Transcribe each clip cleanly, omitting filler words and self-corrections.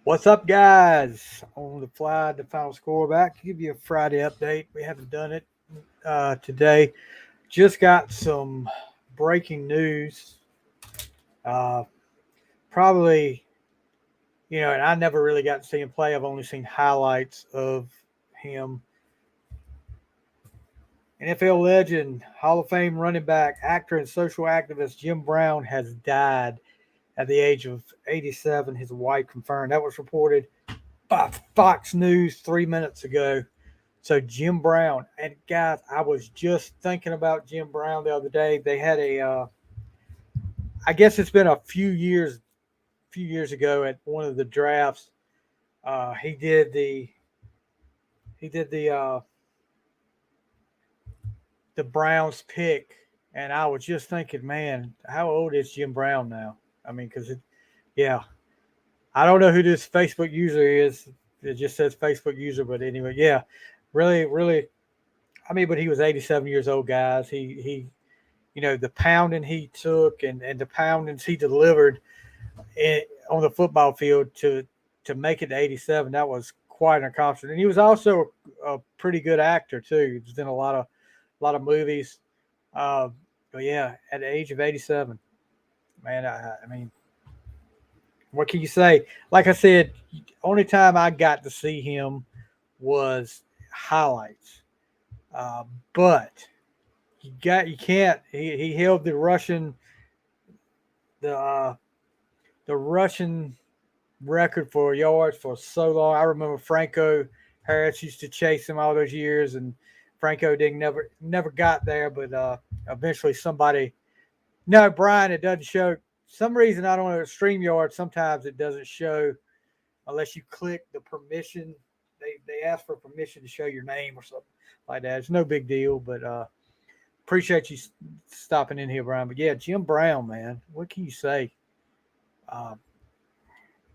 What's up, guys? On the fly, the final score back. Give you a Friday update. We haven't done it today. Just got some breaking news. Uh, Probably, and I never really got to see him play. I've only seen highlights of him. NFL legend, Hall of Fame running back, actor, and social activist Jim Brown has died at the age of 87. His wife confirmed. That was reported by Fox News 3 minutes ago. So Jim Brown, and guys, I was just thinking about Jim Brown the other day. They had I guess it's been a few years ago at one of the drafts. Uh, he did the he did the Browns pick, and I was just thinking, man, how old is Jim Brown now? I mean, yeah, I don't know who this Facebook user is. It just says Facebook user, but anyway, yeah, really, really. I mean, but he was 87 years old, guys. The pounding he took and the poundings he delivered on the football field to make it to 87, that was quite an accomplishment. And he was also a pretty good actor too. He's in a lot of movies. Uh, but yeah, at the age of 87, man, I mean, what can you say? Like I said, only time I got to see him was highlights. Uh, but you can't. He held the uh, the Russian record for yards for so long. I remember Franco Harris used to chase him all those years, and Franco didn't never got there, but eventually somebody. No, Brian, it doesn't show. Some reason I don't know. StreamYard sometimes it doesn't show unless you click the permission. They ask for permission to show your name or something like that. It's no big deal, but appreciate you stopping in here, Brian. But yeah, Jim Brown, man, what can you say? Uh,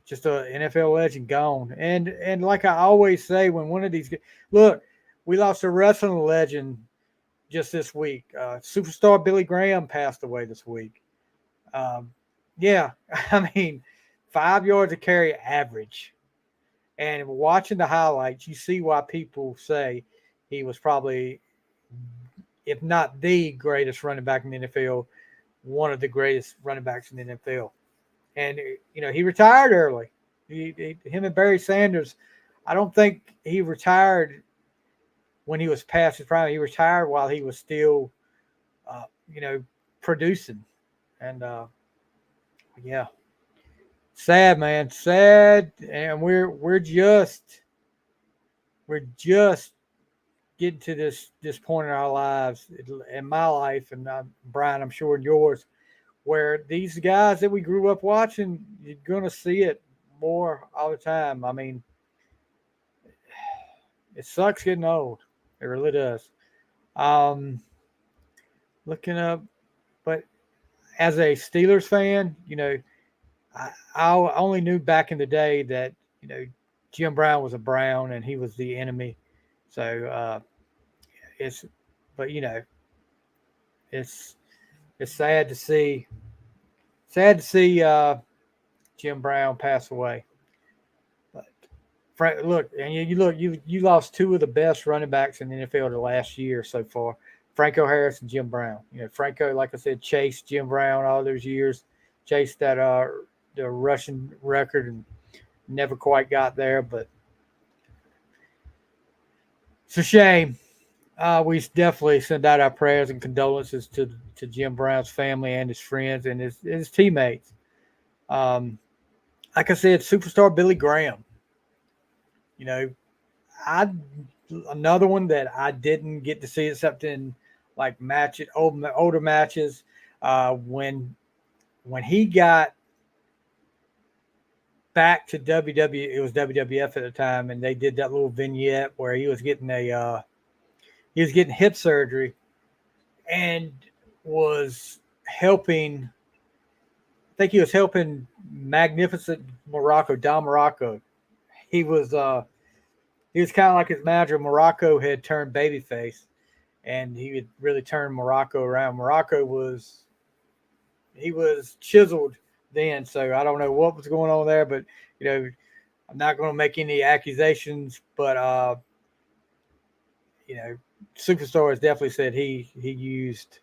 just a NFL legend gone. And like I always say, when one of these look, we lost a wrestling legend just this week. Superstar Billy Graham passed away this week. Um, yeah, I mean, 5 yards of carry average. And watching the highlights, you see why people say he was probably, if not the greatest running back in the NFL, one of the greatest running backs in the NFL. And he retired early. Him and Barry Sanders, I don't think he retired when he was past his prime. He retired while he was still, uh, you know, producing. And yeah, sad man, sad. And we're just getting to this point in our lives, in my life, and Brian, I'm sure in yours, where these guys that we grew up watching, you're gonna see it more all the time. I mean, it sucks getting old. It really does. Um, Looking up, but as a Steelers fan, I only knew back in the day that Jim Brown was a Brown and he was the enemy. So it's, but it's it's sad to see Jim Brown pass away. But look, and you lost two of the best running backs in the NFL the last year so far, Franco Harris and Jim Brown. Franco, like I said, chased Jim Brown all those years, chased that the Russian record and never quite got there. But it's a shame. We definitely send out our prayers and condolences to Jim Brown's family and his friends and his teammates. Um, like I said, superstar Billy Graham. You know, I another one that I didn't get to see except in like older matches. When he got back to WW, it was WWF at the time, and they did that little vignette where he was getting hip surgery and was helping. I think he was helping Magnificent Morocco, Don Morocco. He was uh, he was kind of like his manager. Morocco had turned babyface, and he had really turned Morocco around. Morocco was chiseled then, so I don't know what was going on there, but you know, I'm not going to make any accusations, but Superstar has definitely said he used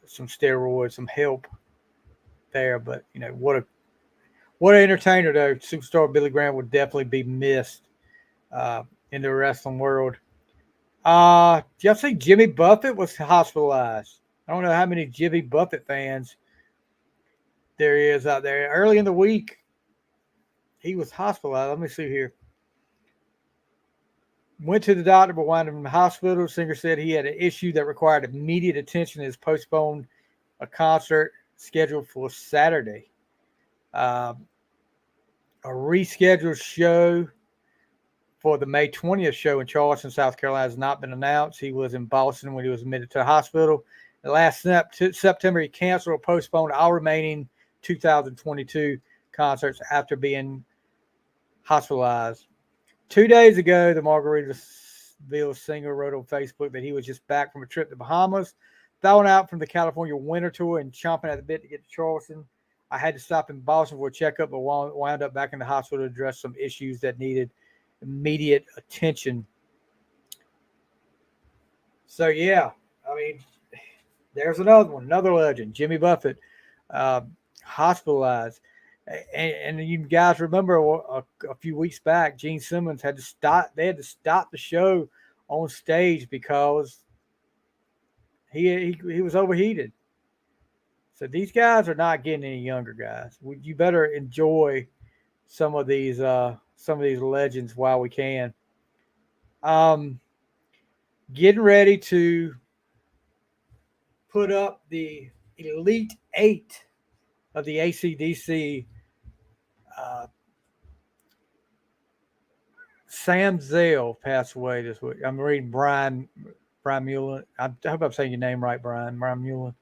some steroids, some help there. But what an entertainer though. Superstar Billy Graham would definitely be missed in the wrestling world. Did y'all see Jimmy Buffett was hospitalized? I don't know how many Jimmy Buffett fans there is out there. Early in the week, he was hospitalized. Let me see here. Went to the doctor, but wound up in the hospital. Singer said he had an issue that required immediate attention and has postponed a concert scheduled for Saturday. A rescheduled show for the May 20th show in Charleston, South Carolina has not been announced. He was in Boston when he was admitted to the hospital. The last September, he canceled or postponed all remaining 2022 concerts after being hospitalized. 2 days ago, the Margaritaville singer wrote on Facebook that he was just back from a trip to Bahamas, thawing out from the California winter tour and chomping at the bit to get to Charleston. I had to stop in Boston for a checkup, but wound up back in the hospital to address some issues that needed immediate attention. So, yeah, I mean, there's another one, another legend, Jimmy Buffett, hospitalized. And you guys remember a few weeks back, Gene Simmons had to stop. They had to stop the show on stage because he was overheated. So these guys are not getting any younger, guys. You better enjoy some of these legends while we can. Getting ready to put up the Elite Eight of the AC/DC. Sam Zell passed away this week. I'm reading Brian Mullen. I hope I'm saying your name right, Brian Mullen.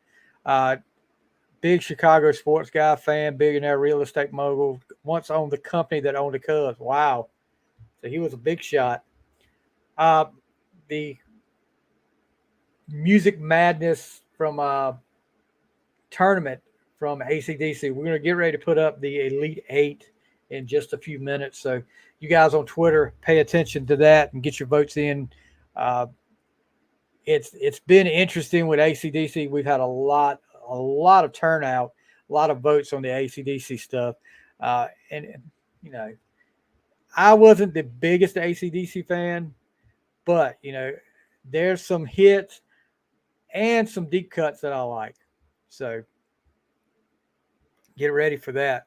Big Chicago sports guy, fan, billionaire, real estate mogul. Once owned the company that owned the Cubs. Wow. So he was a big shot. The Music Madness from tournament from AC/DC. We're going to get ready to put up the Elite Eight in just a few minutes. So you guys on Twitter, pay attention to that and get your votes in. It's been interesting with AC/DC. We've had a lot of turnout, a lot of votes on the AC/DC stuff. And I wasn't the biggest AC/DC fan, but there's some hits and some deep cuts that I like. So get ready for that.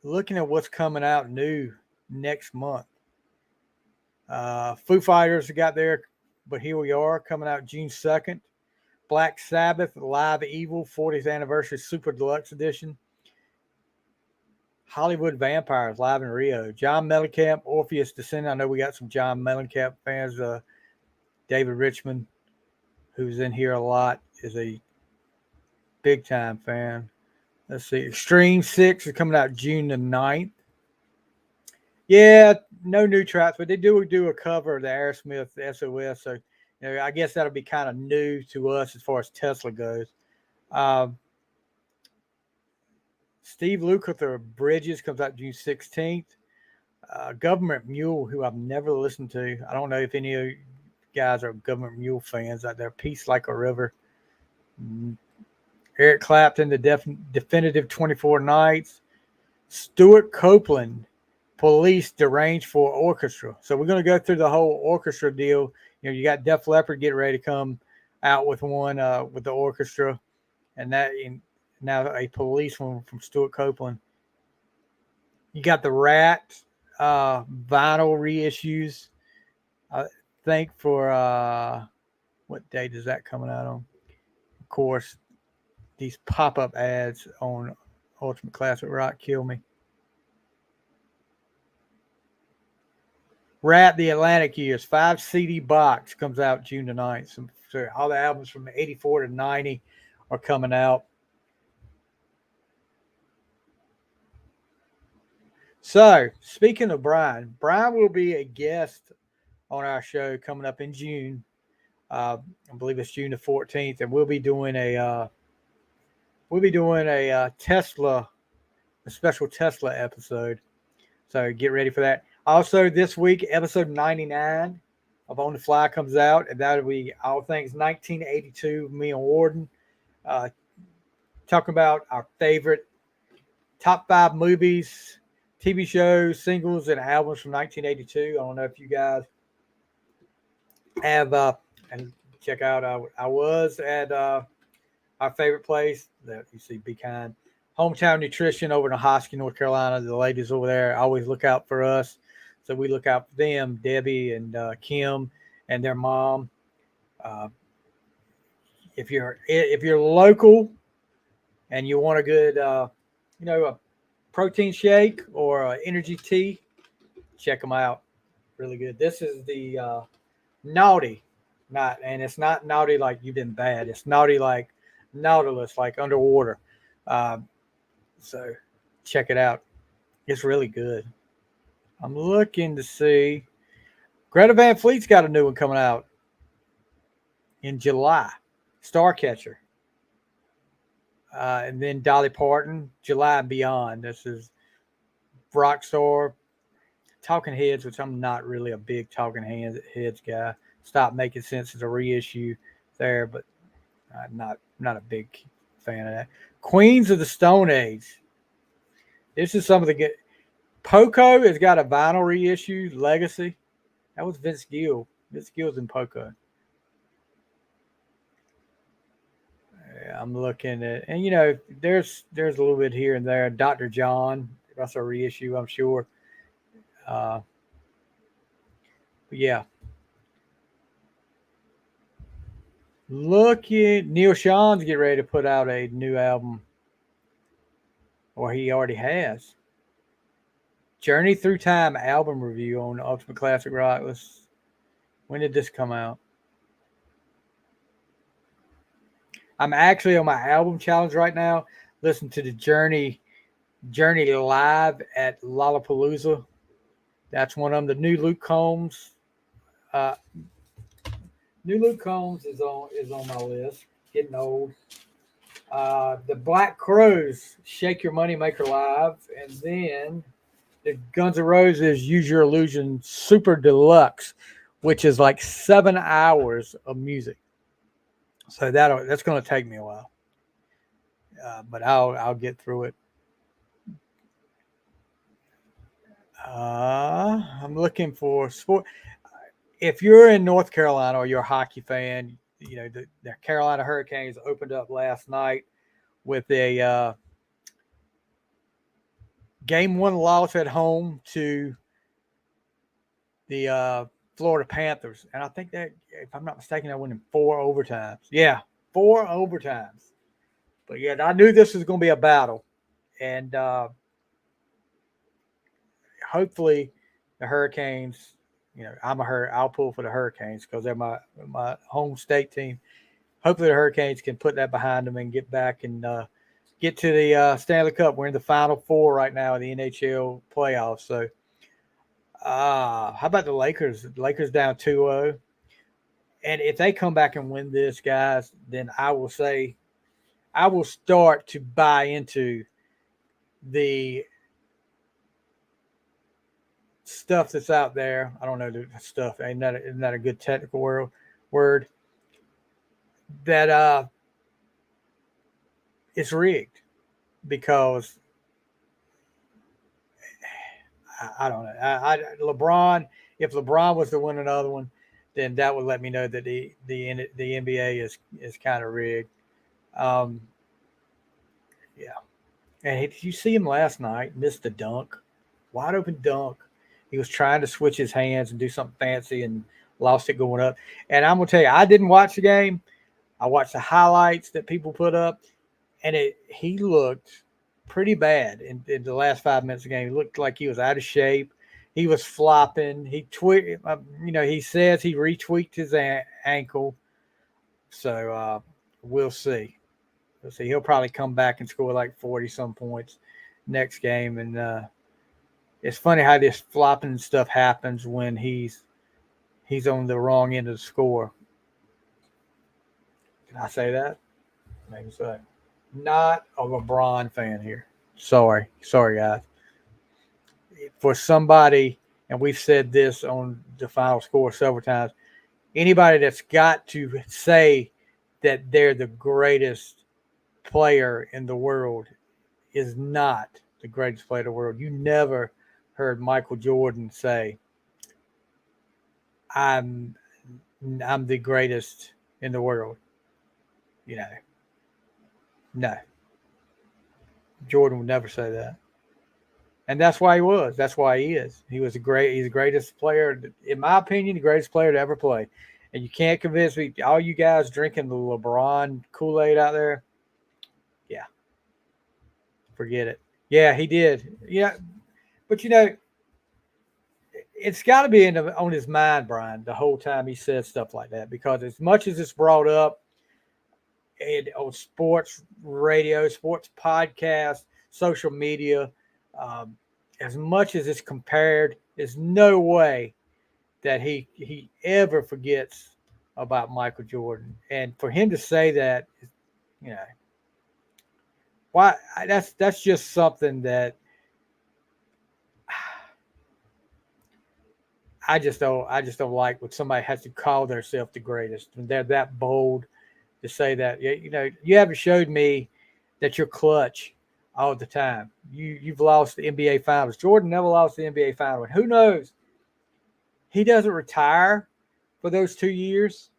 Looking at what's coming out new next month. Foo Fighters got there, but here we are coming out June 2nd. Black Sabbath Live Evil 40th Anniversary Super Deluxe Edition. Hollywood Vampires live in Rio. John Mellencamp, Orpheus Descendant. I know we got some John Mellencamp fans. David Richmond, who's in here a lot, is a big time fan. Let's see. Extreme 6 is coming out June the 9th. Yeah, no new tracks, but they do a cover of the Aerosmith SOS. So, I guess that'll be kind of new to us as far as Tesla goes. Steve Lukather Bridges comes out June 16th. Government Mule, who I've never listened to. I don't know if any of you guys are Government Mule fans out there. Peace Like a River. Eric Clapton, the Definitive 24 Nights. Stuart Copeland, Police Deranged for Orchestra. So we're going to go through the whole orchestra deal. You got Def Leppard getting ready to come out with one with the orchestra, and now a Police one from Stuart Copeland. You got the Rat vinyl reissues. I think for what date is that coming out on? Of course, these pop-up ads on Ultimate Classic Rock kill me. Rat the Atlantic Years 5 CD box comes out June the 9th. So all the albums from 84 to 90 are coming out. So speaking of Brian will be a guest on our show coming up in June. I believe it's June the 14th, and we'll be doing a Tesla, a special Tesla episode. So get ready for that. Also, this week, episode 99 of On the Fly comes out, and that'll be all things 1982. Me and Warden talking about our favorite top 5 movies, TV shows, singles, and albums from 1982. I don't know if you guys have and check out. I was at our favorite place that you see, Be Kind, Hometown Nutrition over in Hosky, North Carolina. The ladies over there always look out for us, so we look out for them. Debbie and Kim and their mom. Uh, if you're local and you want a good, a protein shake or energy tea, check them out. Really good. This is the naughty, and it's not naughty like you've been bad. It's naughty like Nautilus, like underwater. So check it out. It's really good. I'm looking to see. Greta Van Fleet's got a new one coming out in July. Starcatcher. And then Dolly Parton, July and Beyond. This is Rockstar, Talking Heads, which I'm not really a big Talking Heads guy. Stop Making Sense is a reissue there, but I'm not a big fan of that. Queens of the Stone Age. This is some of the good. Poco has got a vinyl reissue, Legacy. That was Vince Gill. Vince Gill's in Poco. I'm looking at, and there's a little bit here and there. Dr. John, that's a reissue, I'm sure. But yeah. Look at Neil Sean's getting ready to put out a new album, or he already has. Journey Through Time album review on Ultimate Classic Rock. When did this come out? I'm actually on my album challenge right now. Listen to the Journey live at Lollapalooza. That's one of them. The new Luke Combs. New Luke Combs is on my list. Getting old. The Black Crowes, Shake Your Money Maker Live, and then the Guns N' Roses Use Your Illusion Super Deluxe, which is like 7 hours of music. So that's going to take me a while, but I'll get through it. I'm looking for sport. If you're in North Carolina or you're a hockey fan, the Carolina Hurricanes opened up last night with a game 1 loss at home to the Florida Panthers. And I think that, if I'm not mistaken, I went in 4 overtimes. Yeah, 4 overtimes. But yeah, I knew this was going to be a battle. And hopefully the Hurricanes, I'll pull for the Hurricanes because they're my home state team. Hopefully the Hurricanes can put that behind them and get back and get to the Stanley Cup. We're in the Final Four right now in the NHL playoffs. So how about the Lakers? The Lakers down 2-0. And if they come back and win this, guys, then I will start to buy into the stuff that's out there. I don't know the stuff. Isn't that a good technical word? That it's rigged because I don't know. LeBron, if LeBron was to win another one, then that would let me know that the NBA is kind of rigged. Yeah. And did you see him last night? Missed the dunk, wide open dunk. He was trying to switch his hands and do something fancy and lost it going up. And I'm gonna tell you, I didn't watch the game. I watched the highlights that people put up, and he looked pretty bad in the last 5 minutes of the game. He looked like he was out of shape. He was flopping. He he says he retweaked his ankle. So we'll see. We'll see. He'll probably come back and score like 40-some points next game. And it's funny how this flopping stuff happens when he's on the wrong end of the score. Can I say that? Maybe so. Not a LeBron fan here. Sorry, guys. for somebody, and we've said this on the Final Score several times, anybody that's got to say that they're the greatest player in the world is not the greatest player in the world. You never heard Michael Jordan say, I'm the greatest in the world. You know, no. Jordan would never say that. And that's why he was. That's why he is. He's the greatest player, in my opinion, the greatest player to ever play. And you can't convince me, all you guys drinking the LeBron Kool-Aid out there, yeah, forget it. Yeah, he did. Yeah, but it's got to be on his mind, Brian, the whole time he says stuff like that. Because as much as it's brought up on sports radio, sports podcast, social media, um, as much as it's compared, there's no way that he ever forgets about Michael Jordan. And for him to say that, you know, why that's just something that I just don't like when somebody has to call themselves the greatest when they're that bold to say that. You haven't showed me that you're clutch all the time. You've lost the NBA Finals. Jordan never lost the NBA Finals. And who knows? He doesn't retire for those 2 years.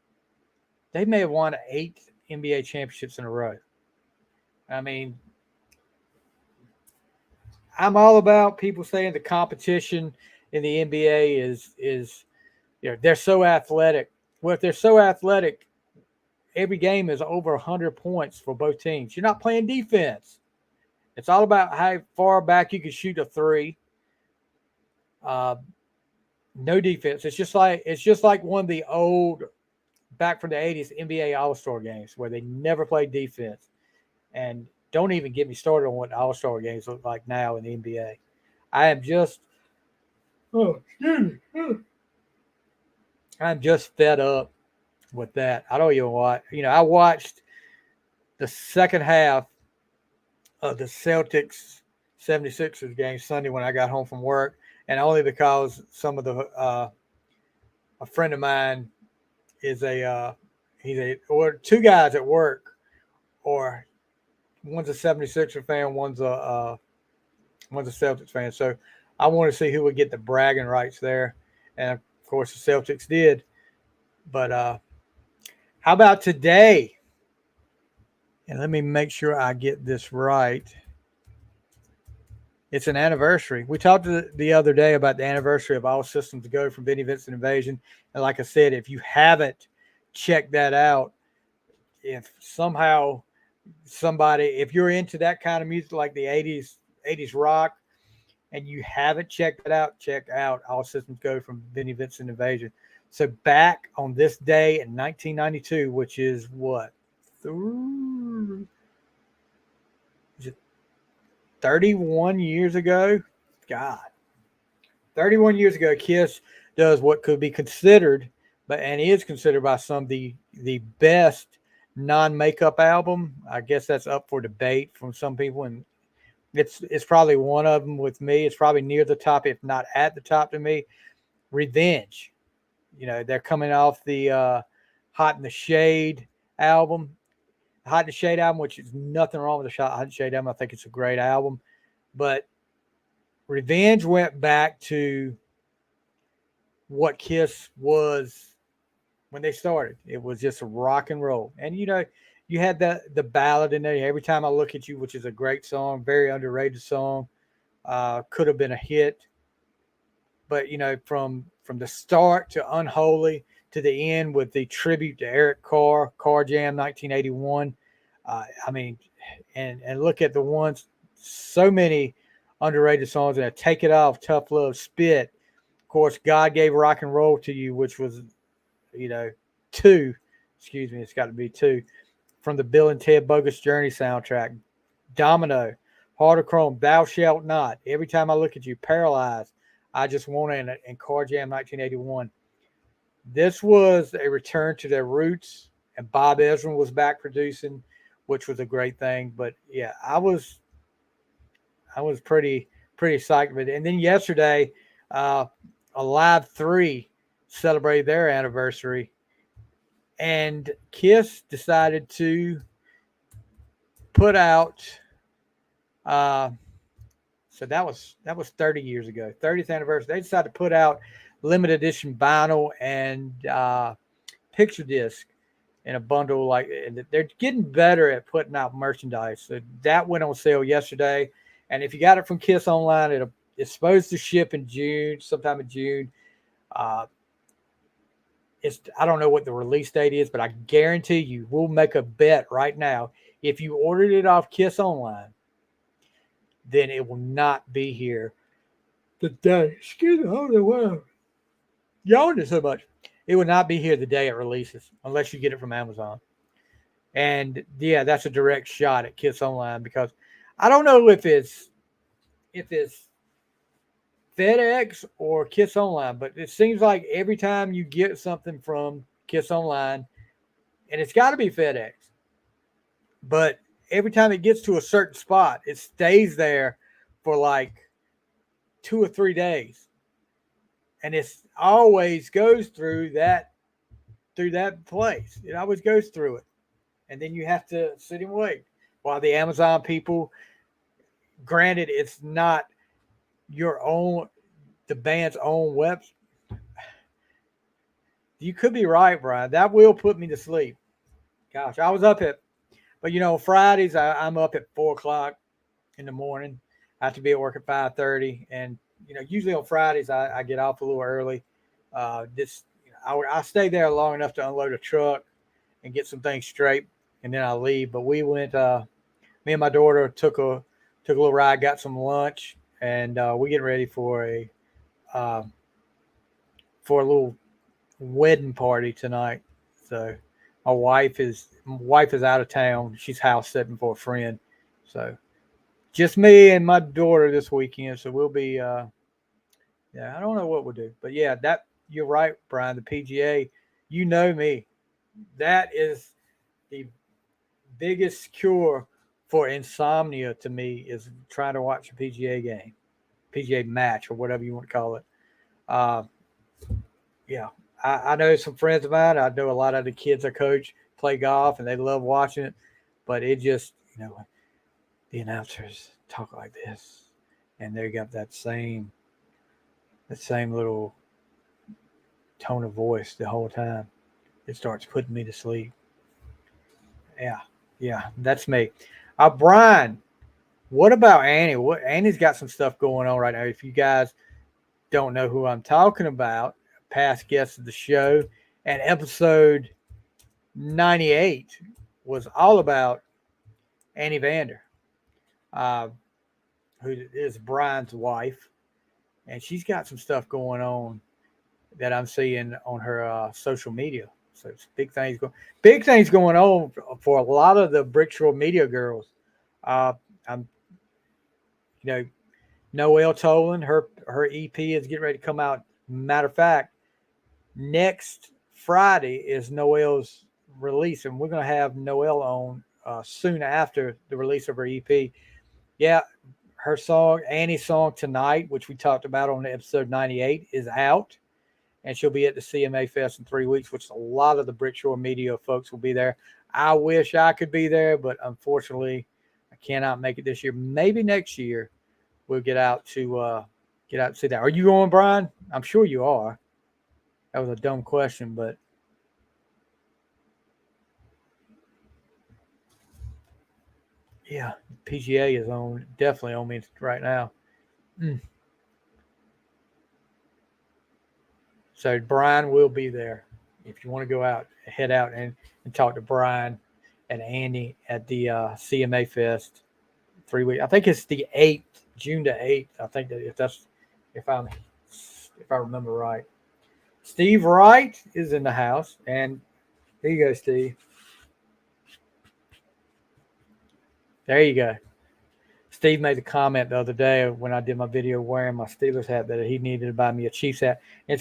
They may have won 8 NBA championships in a row. I mean, I'm all about people saying the competition in the NBA is they're so athletic. Well, if they're so athletic, every game is over 100 points for both teams. You're not playing defense. It's all about how far back you can shoot a three. No defense. It's just like one of the old back from the 80s NBA All-Star games where they never played defense. And don't even get me started on what All-Star games look like now in the NBA. I'm just fed up with that. I don't even watch. I watched the second half of the Celtics 76ers game Sunday when I got home from work, and only because some of the a friend of mine is or two guys at work, or one's a 76er fan, one's a Celtics fan. So I want to see who would get the bragging rights there, and of course the Celtics did. But how about today? And let me make sure I get this right. It's an anniversary. We talked the other day about the anniversary of All Systems Go from Vinnie Vincent Invasion. And like I said, if you haven't checked that out, if somehow if you're into that kind of music like the 80s rock, and you haven't checked it out, check out All Systems Go from Vinnie Vincent Invasion. So back on this day in 1992, which is what? 31 years ago? God. 31 years ago, Kiss does what could be considered, and is considered by some the best non-makeup album. I guess that's up for debate from some people, and it's probably one of them with me. It's probably near the top, if not at the top to me. Revenge. They're coming off the Hot in the Shade album. Hot in the Shade album, which is nothing wrong with the Hot in the Shade album. I think it's a great album. But Revenge went back to what Kiss was when they started. It was just rock and roll. And, you had the ballad in there, Every Time I Look at You, which is a great song, very underrated song. Could have been a hit. But, from the start to Unholy to the end with the tribute to Eric Carr, Car Jam 1981. And look at the ones, so many underrated songs that Take It Off, Tough Love, Spit. Of course, God Gave Rock and Roll to You, which was, 2. Excuse me, it's got to be 2. From the Bill and Ted Bogus Journey soundtrack. Domino, Heart of Chrome, Thou Shalt Not, Every Time I Look at You, Paralyzed, I Just Want It, and Car Jam 1981. This was a return to their roots, and Bob Ezrin was back producing, which was a great thing. But yeah, I was pretty pretty psyched with it. And then yesterday, Alive 3 celebrated their anniversary, and Kiss decided to put out. So that was 30 years ago, 30th anniversary. They decided to put out limited edition vinyl and picture disc in a bundle. Like, they're getting better at putting out merchandise. So that went on sale yesterday, and if you got it from Kiss Online, it's supposed to ship in June, sometime in June. I don't know what the release date is, but I guarantee you, we'll make a bet right now. If you ordered it off Kiss Online, then it will not be here the day. Excuse me, hold on, wow. Yawning so much. It will not be here the day it releases, unless you get it from Amazon. And yeah, that's a direct shot at Kiss Online, because I don't know if it's FedEx or Kiss Online, but it seems like every time you get something from Kiss Online, and it's got to be FedEx, but every time it gets to a certain spot, it stays there for like 2 or 3 days, and it's always goes through that place. It always goes through it, and then you have to sit and wait. While the Amazon people, granted, it's not the band's own web. You could be right, Brian. That will put me to sleep. Gosh, I was up but Fridays I'm up at 4:00 in the morning. I have to be at work at 5:30, and usually on Fridays I get off a little early. I stay there long enough to unload a truck and get some things straight, and then I leave. But we went. Me and my daughter took a little ride, got some lunch, and we get ready for a little wedding party tonight. So my wife is out of town. She's house sitting for a friend. So just me and my daughter this weekend. So we'll be I don't know what we'll do. But yeah, that you're right, Brian. The PGA, you know me. That is the biggest cure for insomnia to me, is trying to watch a PGA game, PGA match, or whatever you want to call it. Yeah, I know some friends of mine. I know a lot of the kids I coach play golf, and they love watching it. But it just, the announcers talk like this, and they got that same little tone of voice the whole time. It starts putting me to sleep. Yeah, that's me. Brian, what about Annie? Annie's got some stuff going on right now. If you guys don't know who I'm talking about, past guest of the show, and episode 98 was all about Annie Vander, who is Brian's wife, and she's got some stuff going on that I'm seeing on her social media. So it's big things going on for a lot of the Bricksville media girls. I'm, Noelle Tolan, her EP is getting ready to come out. Matter of fact, next Friday is Noelle's release, and we're going to have Noelle on soon after the release of her EP. Yeah, her song, Annie's song Tonight, which we talked about on episode 98, is out, and she'll be at the CMA Fest in 3 weeks, which a lot of the Brickshore media folks will be there. I wish I could be there, but unfortunately, I cannot make it this year. Maybe next year we'll get out to see that. Are you going, Brian? I'm sure you are. That was a dumb question, but yeah, PGA is definitely on me right now. So Brian will be there. If you want to go out, head out and talk to Brian and Andy at the CMA Fest 3 weeks. I think it's the 8th, June the 8th. I think that if I remember right. Steve Wright is in the house, and there you go, Steve. There you go. Steve made a comment the other day when I did my video wearing my Steelers hat that he needed to buy me a Chiefs hat. And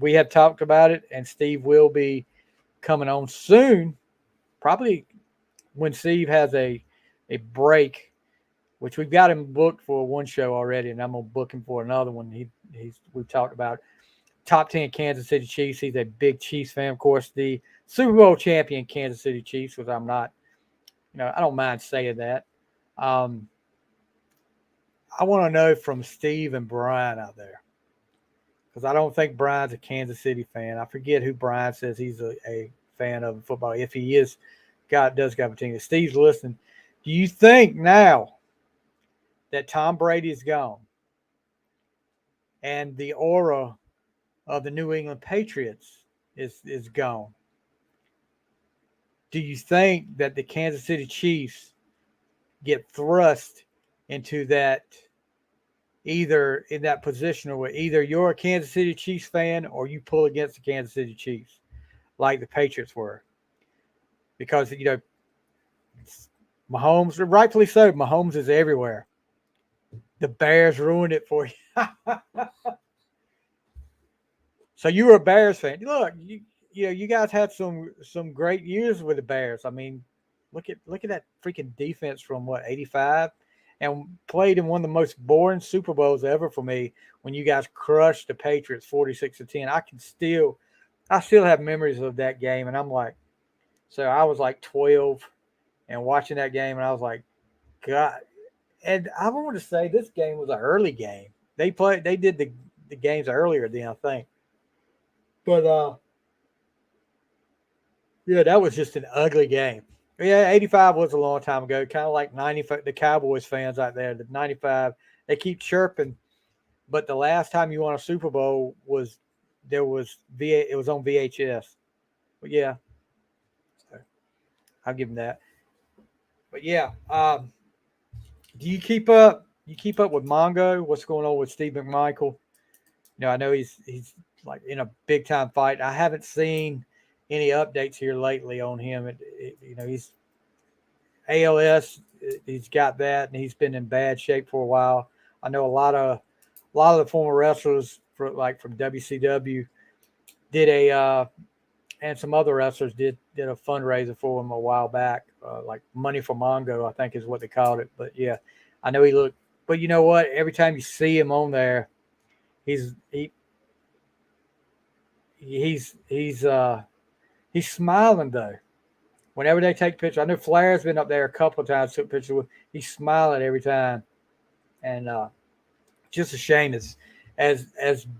we have talked about it, and Steve will be coming on soon, probably when Steve has a break which we've got him booked for one show already, and I'm gonna book him for another one. We've talked about top 10 Kansas City Chiefs. He's a big Chiefs fan, of course. The Super Bowl champion Kansas City Chiefs, which I'm not. I don't mind saying that. I want to know from Steve and Brian out there, because I don't think Brian's a Kansas City fan. I forget who Brian says he's a fan of football. If he is, does got a team. If Steve's listening, do you think now that Tom Brady is gone and the aura of the New England Patriots is gone, do you think that the Kansas City Chiefs get thrust into that, either in that position where either you're a Kansas City Chiefs fan or you pull against the Kansas City Chiefs like the Patriots were? Because, Mahomes, rightfully so, Mahomes is everywhere. The Bears ruined it for you. So you were a Bears fan. Look, you guys had some great years with the Bears. I mean, look at that freaking defense from 85, and played in one of the most boring Super Bowls ever for me when you guys crushed the Patriots 46-10. I still have memories of that game, and I'm like, so I was like 12 and watching that game, and I was like, God. And I want to say this game was an early game. They did the games earlier then, I think. But yeah, that was just an ugly game. Yeah, 85 was a long time ago. Kind of like 95, the Cowboys fans out there. The 95, they keep chirping, but the last time you won a Super Bowl it was on VHS. But yeah, so I'll give them that. But yeah, do you keep up? You keep up with Mongo? What's going on with Steve McMichael? I know he's like in a big time fight. I haven't seen any updates here lately on him. He's ALS. He's got that, and he's been in bad shape for a while. I know a lot of the former wrestlers from WCW did and some other wrestlers did a fundraiser for him a while back, like Money for Mongo, I think is what they called it. But yeah, I know he looked. But you know what? Every time you see him on there, he's smiling though. Whenever they take pictures, I know Flair's been up there a couple of times, took pictures with. He's smiling every time, and just a shame as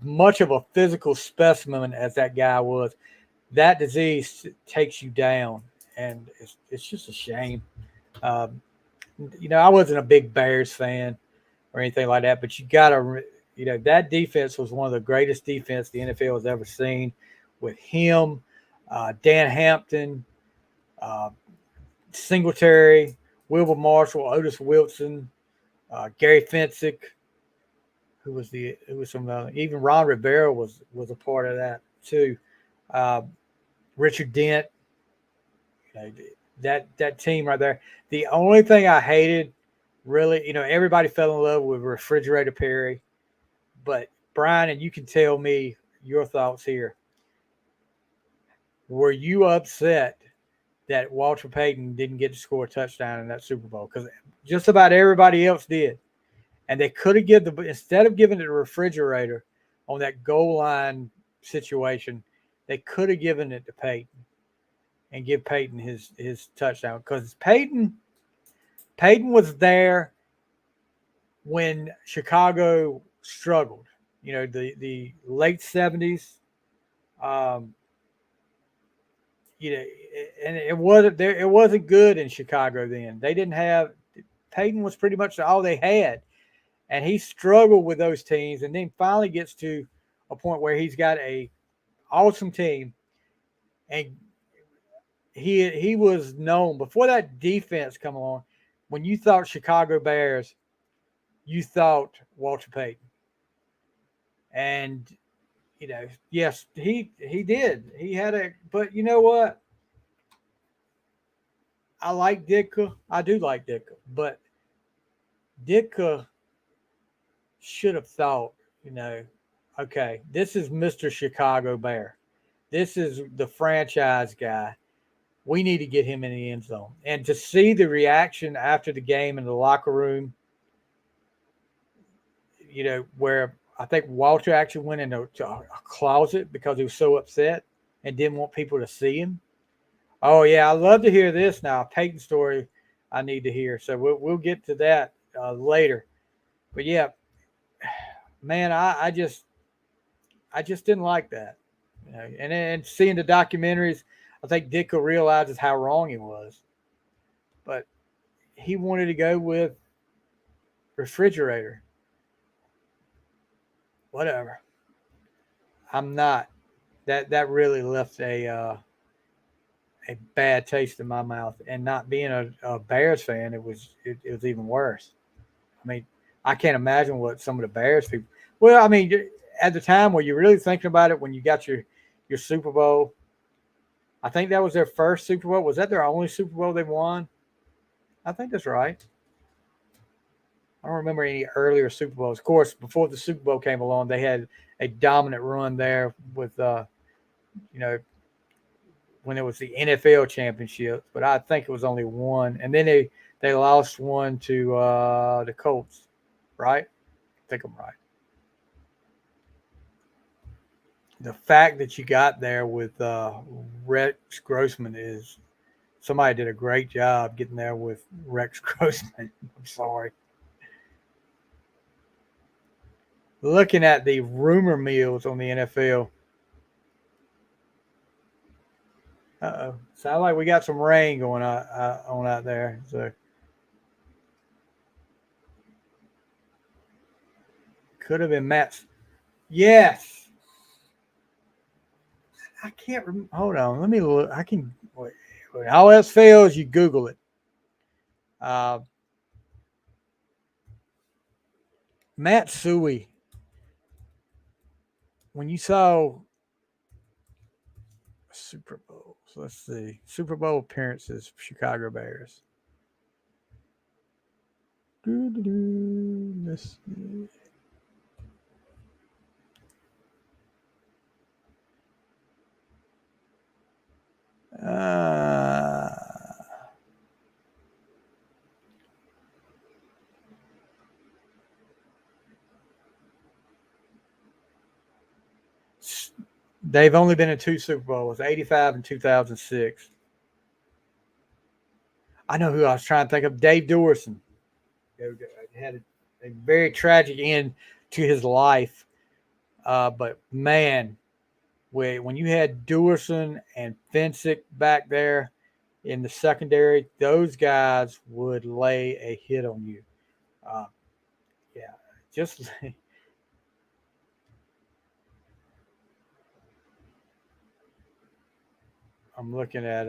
much of a physical specimen as that guy was, that disease takes you down, and it's just a shame. I wasn't a big Bears fan or anything like that, but you gotta, that defense was one of the greatest defense the NFL has ever seen, with him, Dan Hampton, Singletary, Wilbur Marshall, Otis Wilson, Gary Fensick, who was from even Ron Rivera was a part of that too. Richard Dent, that team right there. The only thing I hated, really, everybody fell in love with Refrigerator Perry, but Brian, and you can tell me your thoughts here. Were you upset that Walter Payton didn't get to score a touchdown in that Super Bowl? Because just about everybody else did. And they could have instead of giving it to Refrigerator on that goal line situation, they could have given it to Payton and give Payton his touchdown. Because Payton was there when Chicago struggled. The late 70s. And it wasn't good in Chicago then. They didn't have Payton was pretty much all they had. And he struggled with those teams, and then finally gets to a point where he's got a awesome team. And he was known before that defense come along. When you thought Chicago Bears, you thought Walter Payton. And yes, he did. He had but you know what? I like Ditka. I do like Ditka, but Ditka should have thought, okay, this is Mr. Chicago Bear. This is the franchise guy. We need to get him in the end zone. And to see the reaction after the game in the locker room where I think Walter actually went into a closet because he was so upset and didn't want people to see him. Oh yeah, I love to hear this now. Peyton story I need to hear. So we'll get to that later. But yeah, man, I just didn't like that. And seeing the documentaries, I think Ditka realizes how wrong he was. But he wanted to go with refrigerator. Whatever. I'm not. That really left a bad taste in my mouth. And not being a Bears fan, it was even worse. I mean, I can't imagine what some of the Bears people. Well, I mean, at the time, were you really thinking about it when you got your Super Bowl? I think that was their first Super Bowl. Was that their only Super Bowl they won? I think that's right. I don't remember any earlier Super Bowls. Of course, before the Super Bowl came along, they had a dominant run there with, you know, when it was the NFL championship. But I think it was only one, and then they lost one to the Colts, right? I think I'm right. The fact that you got there with Rex Grossman is somebody did a great job getting there with Rex Grossman. I'm sorry. Looking at the rumor mills on the NFL. Uh oh. Sound like we got some rain going on out there. So could have been Matt's. Yes. I can't remember. Hold on. Let me look. I can. Wait, all else fails, you Google it. Uh, Matt Suey. When you saw Super Bowls, let's see. Super Bowl appearances for Chicago Bears. Let's see. Uh, they've only been in two Super Bowls, 85 and 2006. I know who I was trying to think of. Dave Dorson. Had a very tragic end to his life. But man, when you had Dorson and Fensick back there in the secondary, those guys would lay a hit on you. Uh, yeah, just I'm looking at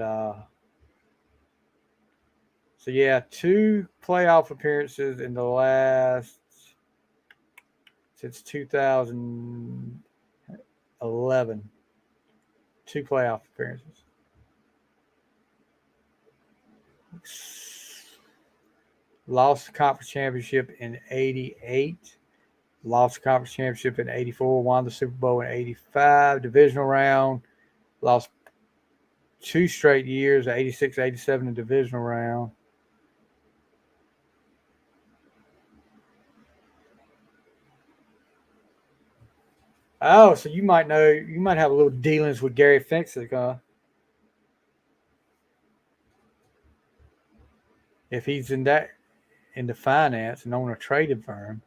so yeah, two playoff appearances in the last since 2011. Two playoff appearances. Lost the conference championship in '88. Lost the conference championship in '84. Won the Super Bowl in '85. Divisional round. Lost two straight years, '86, '87 in divisional round. Oh, so you might know, you might have a little dealings with Gary Fensick, if he's in the finance and own a trading firm.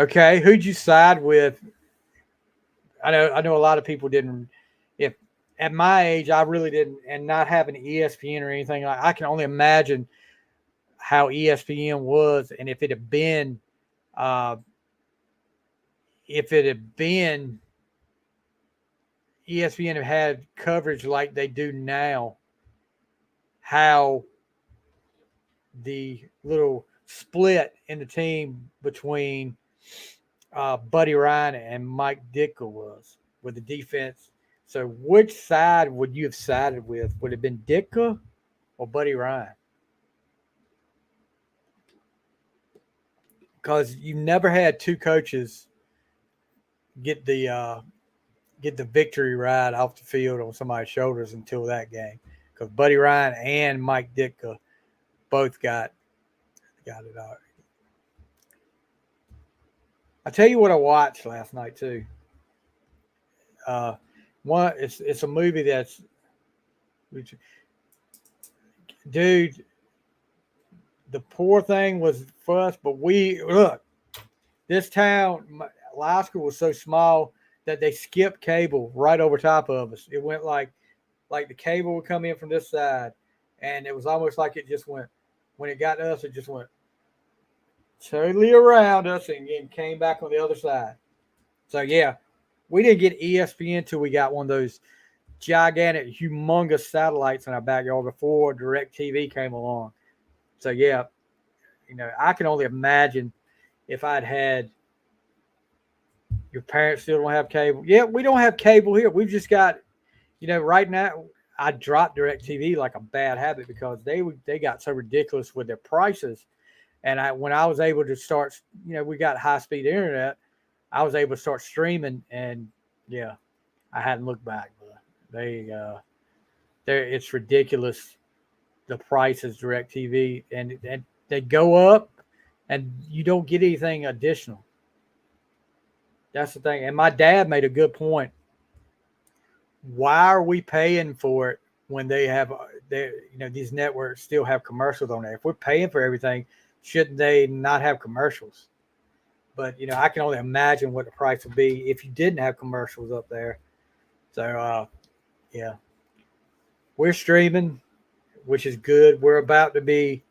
Okay, who'd you side with? I know a lot of people didn't. If at my age, I really didn't, and not having ESPN or anything, I can only imagine how ESPN was, and uh, if it had been ESPN had coverage like they do now, how the little split in the team between Buddy Ryan and Mike Ditka was with the defense. So, which side would you have sided with? Would it have been Ditka or Buddy Ryan? Because you never had two coaches get the uh, get the victory ride off the field on somebody's shoulders until that game. Because Buddy Ryan and Mike Ditka both got Got it out. I tell you what I watched last night too. Uh, it's a movie that's, dude. The poor thing was for us, but we look. This town, Alaska was so small that they skipped cable right over top of us. It went like the cable would come in from this side, and it was almost like it just went. When it got to us, it just went totally around us and came back on the other side. So yeah, we didn't get ESPN until we got one of those gigantic, humongous satellites in our backyard before DirecTV came along. So yeah, I can only imagine if I'd had your parents still don't have cable. Yeah, we don't have cable here. We've just got, right now I dropped DirecTV like a bad habit because they got so ridiculous with their prices. And when I was able to start, we got high speed internet. I was able to start streaming, and yeah, I hadn't looked back. But it's ridiculous. The prices DirecTV, and they go up, and you don't get anything additional. That's the thing. And my dad made a good point. Why are we paying for it when these networks still have commercials on there? If we're paying for everything, shouldn't they not have commercials? But I can only imagine what the price would be if you didn't have commercials up there. So yeah, we're streaming, which is good. We're about to be.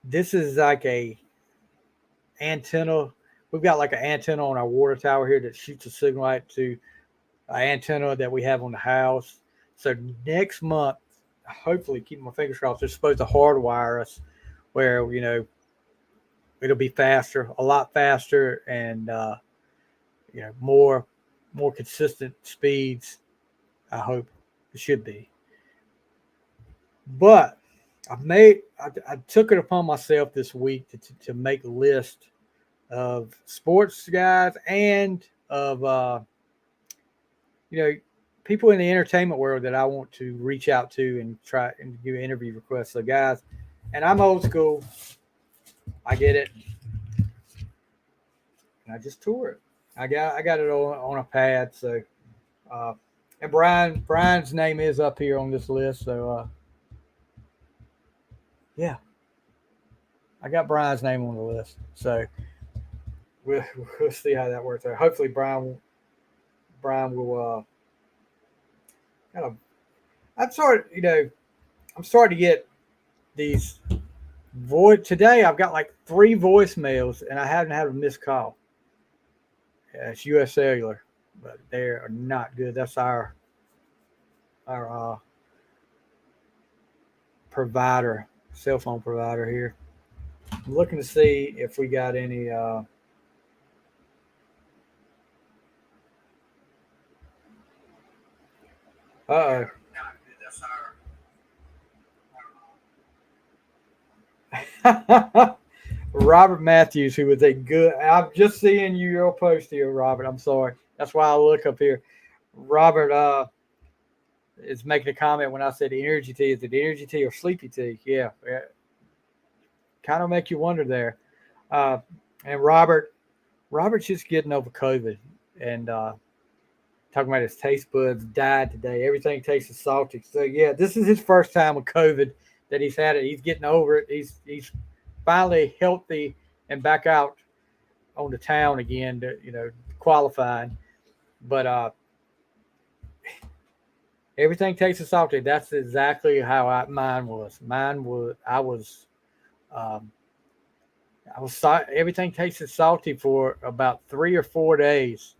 This is like a antenna. We've got like an antenna on our water tower here that shoots a signal out to an antenna that we have on the house. So next month, hopefully, keeping my fingers crossed, they're supposed to hardwire us where it'll be faster, a lot faster, and more consistent speeds. I hope it should be. But I took it upon myself this week to make a list of sports guys and of people in the entertainment world that I want to reach out to and try and do interview requests. So guys, and I'm old school. I get it. And I just tore it. I got it on a pad. So and Brian's name is up here on this list. So yeah, I got Brian's name on the list. So we'll see how that works out. Hopefully Brian will kind of. I'm starting to get these today. I've got like 3 voicemails and I haven't had a missed call. Yeah, it's US Cellular, but they are not good. That's our provider, cell phone provider here. I'm looking to see if we got any. Uh oh. Robert Matthews, who was a good. I'm just seeing your post here, Robert. I'm sorry. That's why I look up here. Robert is making a comment when I said energy tea. Is it energy tea or sleepy tea? Yeah. Kind of make you wonder there. Uh, and Robert's just getting over COVID and talking about his taste buds died today. Everything tastes salty. So yeah, this is his first time with COVID that he's had it. He's getting over it. He's finally healthy and back out on the town again to qualifying. But everything tastes salty. That's exactly how mine was. Um, everything tasted salty for about 3 or 4 days,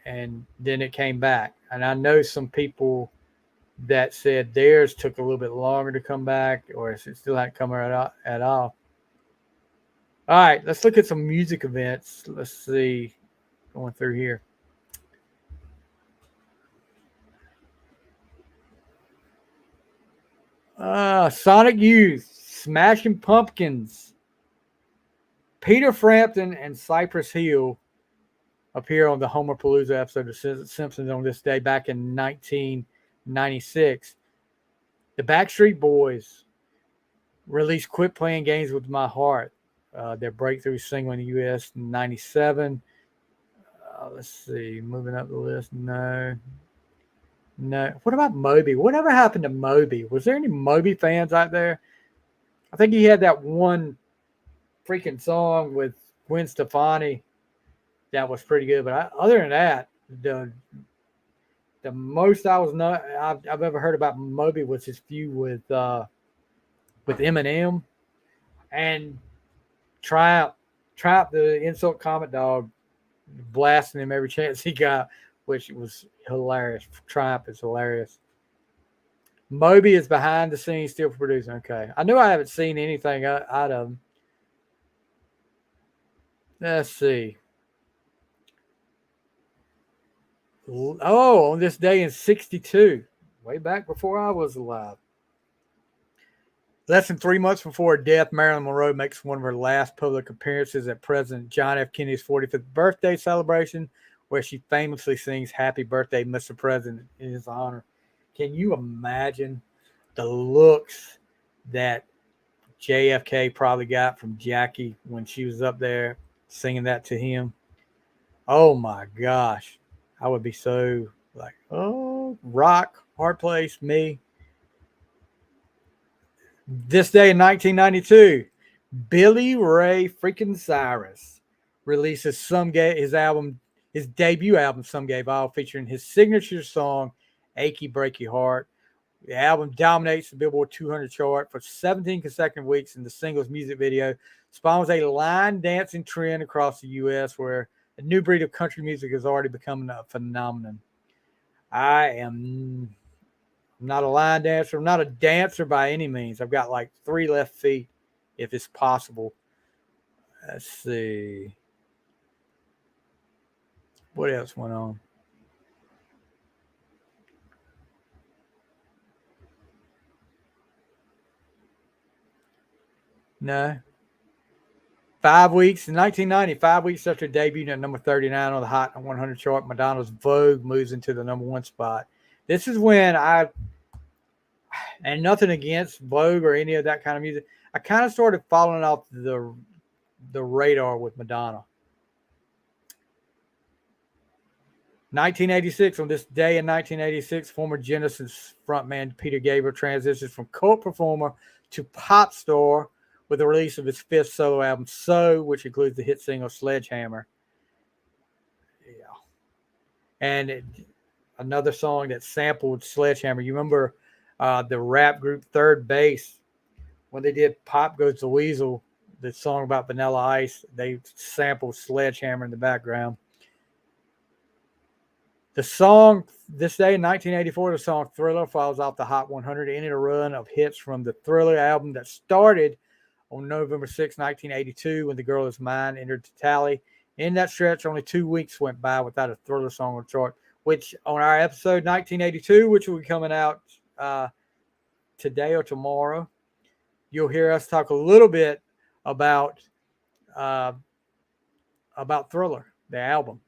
and then it came back. And I know some people that said theirs took a little bit longer to come back, or it still hadn't come out at all. All right, let's look at some music events. Let's see, going through here. Sonic Youth, Smashing Pumpkins, Peter Frampton, and Cypress Hill appear on the Homer Palooza episode of Simpsons on this day back in 1996. The Backstreet Boys, released "Quit Playing Games with My Heart," their breakthrough single in the U.S. in '97. Let's see, moving up the list. No. What about Moby? Whatever happened to Moby? Was there any Moby fans out there? I think he had that one freaking song with Gwen Stefani that was pretty good. But other than that, the most I've ever heard about Moby was his feud with Eminem and Triumph. Triumph, the insult comic dog, blasting him every chance he got, which was hilarious. Triumph is hilarious. Moby is behind the scenes still producing. Okay. I knew I haven't seen anything out of him. Let's see. Oh, on this day in 62, way back before I was alive. Less than 3 months before her death, Marilyn Monroe makes one of her last public appearances at President John F. Kennedy's 45th birthday celebration, where she famously sings "Happy Birthday, Mr. President" in his honor. Can you imagine the looks that JFK probably got from Jackie when she was up there singing that to him? Oh my gosh. I would be so like, oh, rock, hard place, me. This day in 1992, Billy Ray freaking Cyrus releases his debut album, Some Gave All, featuring his signature song, Achy Breaky Heart. The album dominates the Billboard 200 chart for 17 consecutive weeks, and the single's music video spawns a line dancing trend across the U.S. where a new breed of country music is already becoming a phenomenon. I am I'm not a line dancer. I'm not a dancer by any means. I've got like 3 left feet, if it's possible. Let's see. What else went on? No. 5 weeks in 1990, 5 weeks after debuting at number 39 on the Hot 100 chart, Madonna's Vogue moves into the number 1 spot. This is when and nothing against Vogue or any of that kind of music, I kind of started falling off the radar with Madonna. 1986, on this day in 1986, former Genesis frontman Peter Gabriel transitions from cult performer to pop star with the release of his 5th solo album, So, which includes the hit single Sledgehammer. Yeah. And another song that sampled Sledgehammer. You remember the rap group Third Base, when they did Pop Goes the Weasel, the song about Vanilla Ice, they sampled Sledgehammer in the background. The song, this day in 1984, the song Thriller falls off the Hot 100, ending a run of hits from the Thriller album that started on November 6, 1982, when The Girl Is Mine entered the tally. In that stretch, only 2 weeks went by without a Thriller song on the chart, which on our episode 1982, which will be coming out today or tomorrow, you'll hear us talk a little bit about Thriller, the album.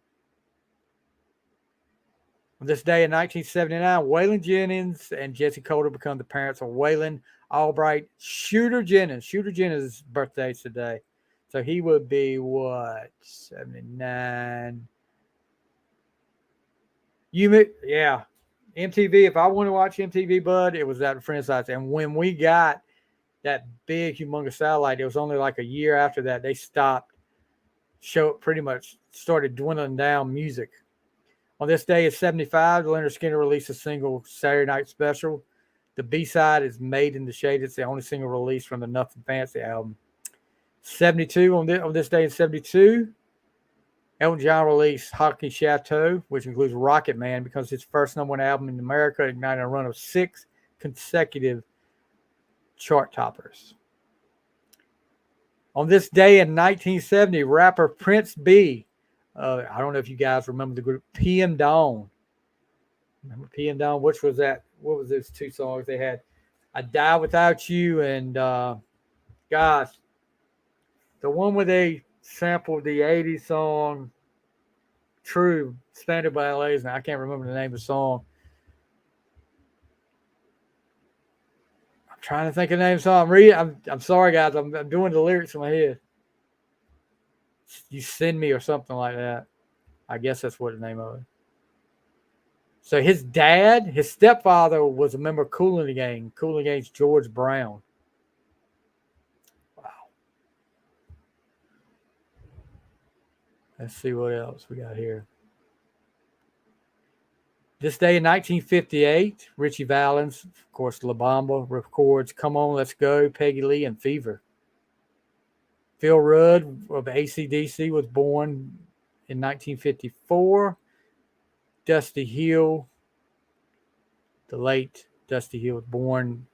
On this day in 1979, Waylon Jennings and Jessie Coulter become the parents of Waylon Albright Shooter Jennings. Shooter Jennings' birthday today. So he would be, what, 79? Yeah. MTV, if I want to watch MTV, bud, it was at Friends Sites. And when we got that big, humongous satellite, it was only like a year after that, they stopped. Pretty much started dwindling down music. On this day in 75, Lynyrd Skynyrd released a single, Saturday Night Special. The B-side is Made in the Shade. It's the only single released from the Nothing Fancy album. 72, on this day in 72, Elton John released Hockey Chateau, which includes Rocket Man, because his first number 1 album in America ignited a run of 6 consecutive chart toppers. On this day in 1970, rapper Prince B, I don't know if you guys remember the group PM Dawn. Remember PM Dawn? Which was that? What was those 2 songs they had? I Die Without You and gosh, the one where they sampled the 80s song True, Standard by LA's. Now I can't remember the name of the song. I'm trying to think of names. So I'm reading. I'm sorry, guys. I'm doing the lyrics in my head. You Send Me or something like that. I guess that's what the name of it. So his dad, his stepfather, was a member of Kool and the Gang. Kool and the Gang's George Brown. Wow. Let's see what else we got here. This day in 1958, Ritchie Valens, of course, La Bamba, records Come On, Let's Go, Peggy Lee, and Fever. Phil Rudd of AC/DC was born in 1954. Dusty Hill, the late Dusty Hill, was born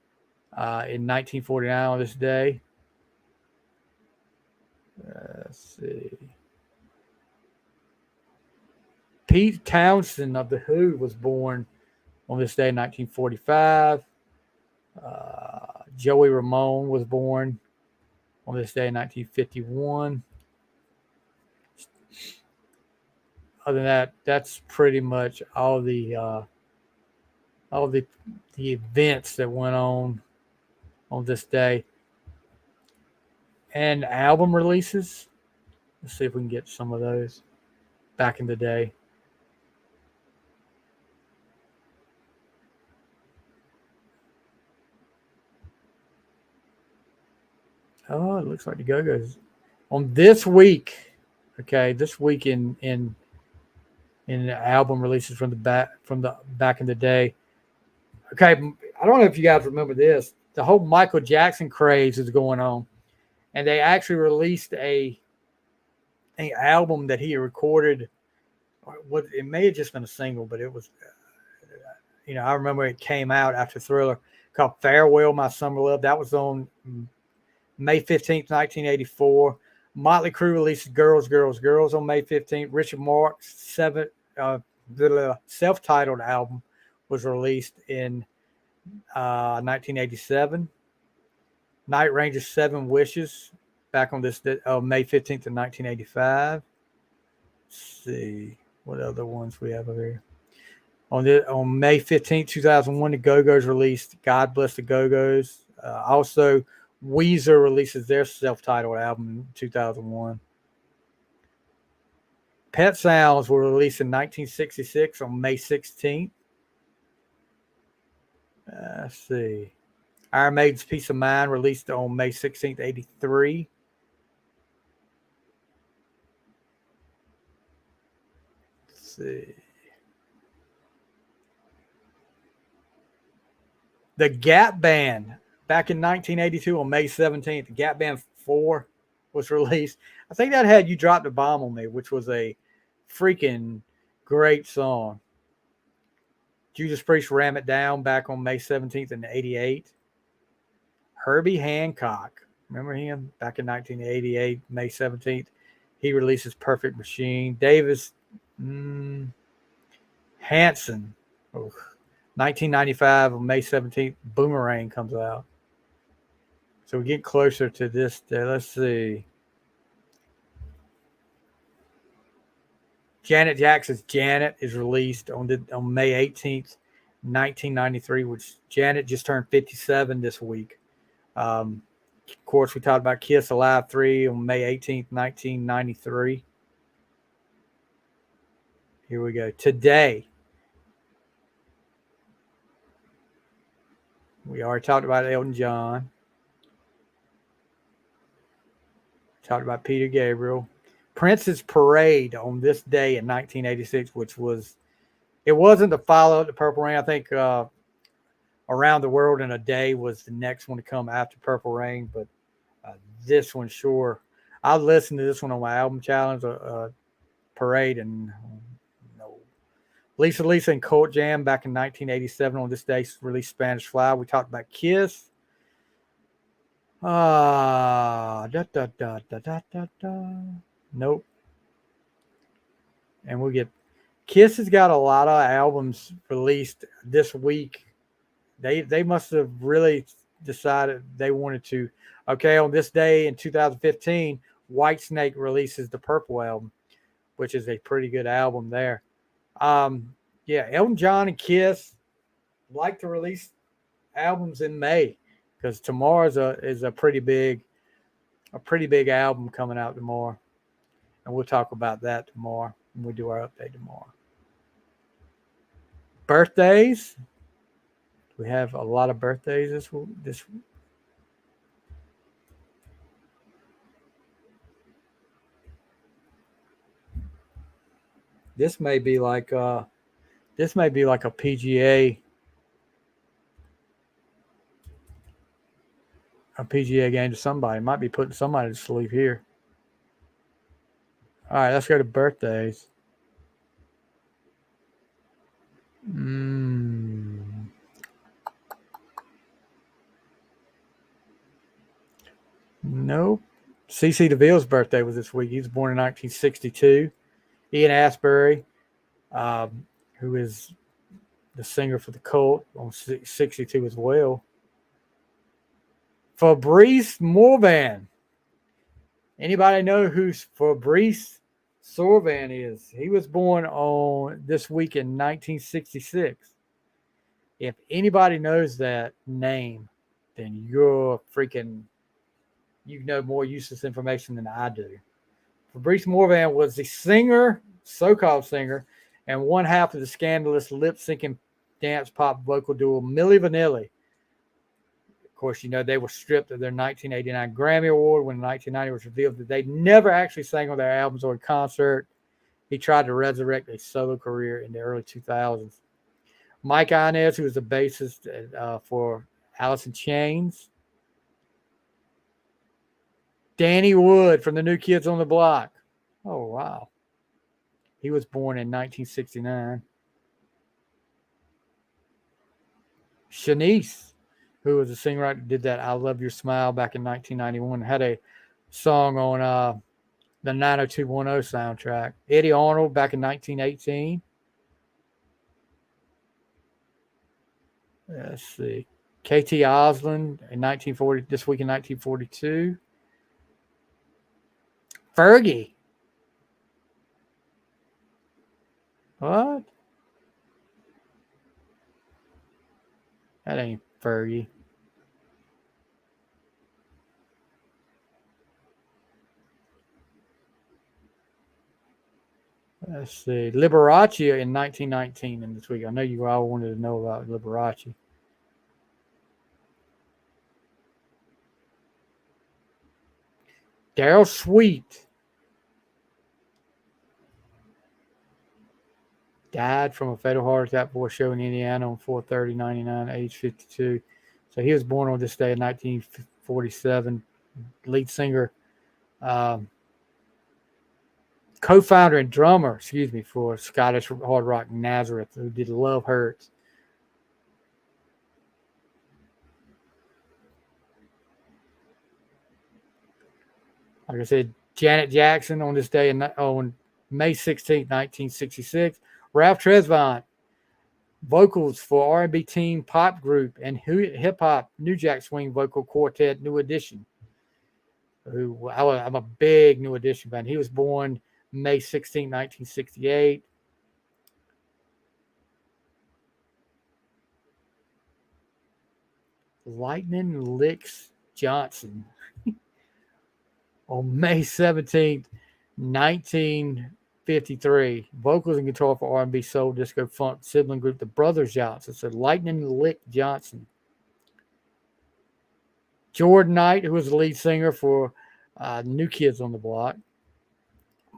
in 1949 on this day. Let's see. Pete Townshend of The Who was born on this day in 1945. Joey Ramone was born on this day in 1951. Other than that, that's pretty much all the events that went on this day. And album releases. Let's see if we can get some of those back in the day. Oh, it looks like the Go-Go's on this week. Okay, this week in album releases from the back in the day. Okay, I don't know if you guys remember this. The whole Michael Jackson craze is going on, and they actually released a album that he recorded. What it may have just been a single, but it was, I remember it came out after Thriller, called "Farewell, My Summer Love." That was on May 15th, 1984. Motley Crue released "Girls, Girls, Girls" on May 15th. Richard Marx's the self-titled album was released in 1987. Night Ranger's "Seven Wishes" back on this May 15th of 1985. Let's see what other ones we have over here. On May 15th, 2001, the Go-Go's released "God Bless the Go-Go's." Also, Weezer releases their self-titled album in 2001. Pet Sounds were released in 1966 on May 16th. Let's see. Iron Maiden's "Peace of Mind" released on May 16th, 83. Let's see. The Gap Band, back in 1982 on May 17th, the Gap Band 4 was released. I think that had "You Dropped a Bomb on Me," which was a freaking great song. Judas Priest "Ram It Down" back on May 17th in 88. Herbie Hancock, remember him? Back in 1988, May 17th, he releases "Perfect Machine." Davis Hanson, 1995 on May 17th, "Boomerang" comes out. So we get closer to this day. Let's see. Janet Jackson's "Janet" is released on May 18th, 1993, which Janet just turned 57 this week. Of course, we talked about Kiss Alive 3 on May 18th, 1993. Here we go. Today, we already talked about Elton John. Talked about Peter Gabriel. Prince's Parade on this day in 1986, which it wasn't the follow-up to Purple Rain. I think Around the World in a Day was the next one to come after Purple Rain, but this one, sure. I listened to this one on my album challenge, Parade, and no. Lisa and Cult Jam back in 1987 on this day released Spanish Fly. We talked about Kiss. Nope. And we'll get Kiss has got a lot of albums released this week. They must have really decided they wanted to. Okay, on this day in 2015, Whitesnake releases the Purple album, which is a pretty good album there. Yeah, Elton John and Kiss like to release albums in May. because tomorrow's is a pretty big album coming out tomorrow, and we'll talk about that tomorrow when we do our update tomorrow. Birthdays. We have a lot of birthdays this week. This may be like a PGA game to somebody. Might be putting somebody to sleep here. All right, let's go to birthdays. Nope. CC DeVille's birthday was this week. He was born in 1962. Ian Astbury, who is the singer for the Cult, on 62 as well. Fabrice Morvan. Anybody know who Fabrice Morvan is? He was born on this week in 1966. If anybody knows that name, then you know more useless information than I do. Fabrice Morvan was the singer, so-called singer, and one half of the scandalous lip-syncing dance pop vocal duo Milli Vanilli. Of course, you know, they were stripped of their 1989 Grammy Award when in 1990 was revealed that they never actually sang on their albums or in concert. He tried to resurrect a solo career in the early 2000s. Mike Inez, who was the bassist for Alice in Chains. Danny Wood from the New Kids on the Block. Oh, wow. He was born in 1969. Shanice, who was a singer that did that I Love Your Smile back in 1991, had a song on the 90210 soundtrack. Eddie Arnold back in 1918. Let's see. KT Osland in 1940, this week in 1942. Fergie. What? That ain't Fergie. Let's see. Liberace in 1919 in this week. I know you all wanted to know about Liberace. Daryl Sweet died from a fatal heart attack before a show in Indiana on 4/30/99, age 52. So he was born on this day in 1947. Lead singer, co-founder and drummer, for Scottish hard rock Nazareth, who did Love Hurts. Like I said, Janet Jackson on this day on May 16, 1966. Ralph Tresvant, vocals for R&B teen pop group and hip-hop New Jack Swing vocal quartet New Edition. I'm a big New Edition fan. He was born May 16, 1968. Lightning Licks Johnson on May 17th, 1953. Vocals and guitar for R&B, soul, disco, funk sibling group, the Brothers Johnson. So Lightning Lick Johnson. Jordan Knight, who was the lead singer for New Kids on the Block,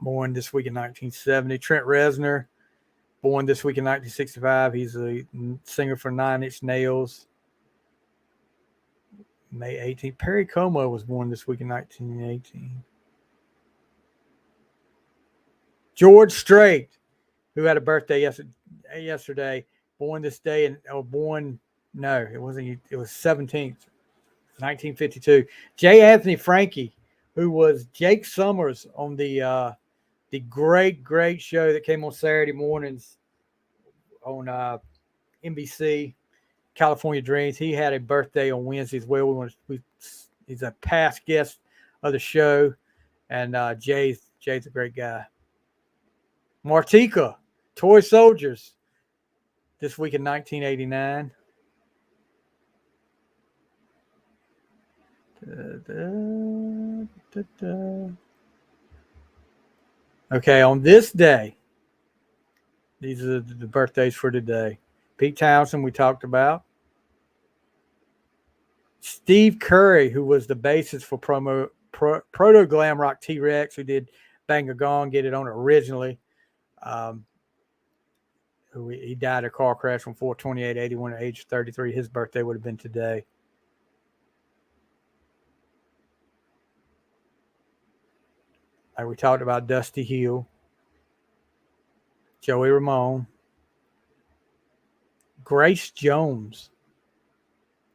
born this week in 1970. Trent Reznor, born this week in 1965. He's a singer for Nine Inch Nails. May 18th. Perry Como was born this week in 1918. George Strait, who had a birthday yesterday, born this day it was 17th, 1952. J. Anthony Frankie, who was Jake Summers on the great show that came on Saturday mornings on NBC, California Dreams. He had a birthday on Wednesday as well. He's a past guest of the show, and Jay's a great guy. Martika, Toy Soldiers, this week in 1989. Okay, on this day, these are the birthdays for today. Pete Townsend, we talked about. Steve Curry, who was the bassist for Proto Glam Rock T-Rex, who did Bang a Gong, Get It On originally. He died in a car crash on 4/28/81 at age 33. His birthday would have been today. We talked about Dusty Hill, Joey Ramone, Grace Jones,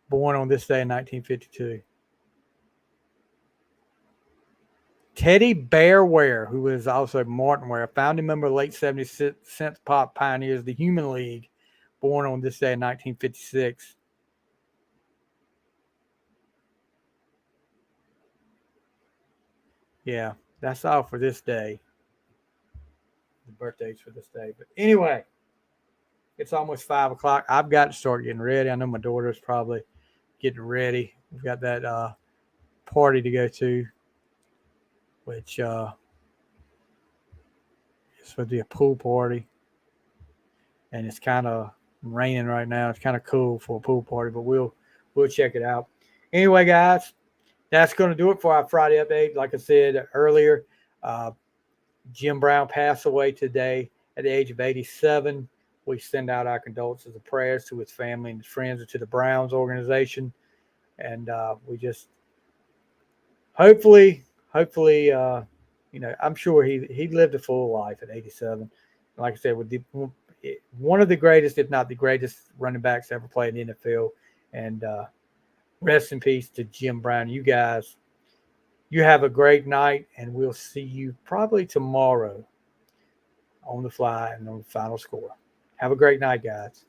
born on this day in 1952. Teddy Bear Ware, who is also Martin Ware, founding member of late 70s synth pop pioneers, the Human League, born on this day in 1956. Yeah, that's all for this day. The birthdays for this day. But anyway, it's almost 5 o'clock. I've got to start getting ready. I know my daughter's probably getting ready. We've got that party to go to, which is supposed to be a pool party. And it's kind of raining right now. It's kind of cool for a pool party, but we'll check it out. Anyway, guys, that's going to do it for our Friday update. Like I said earlier, Jim Brown passed away today at the age of 87. We send out our condolences and prayers to his family and his friends and to the Browns organization. And we just hopefully, I'm sure he lived a full life at 87. Like I said, with one of the greatest, if not the greatest, running backs ever played in the NFL. And rest in peace to Jim Brown. You guys, you have a great night, and we'll see you probably tomorrow on the fly and on the final score. Have a great night, guys.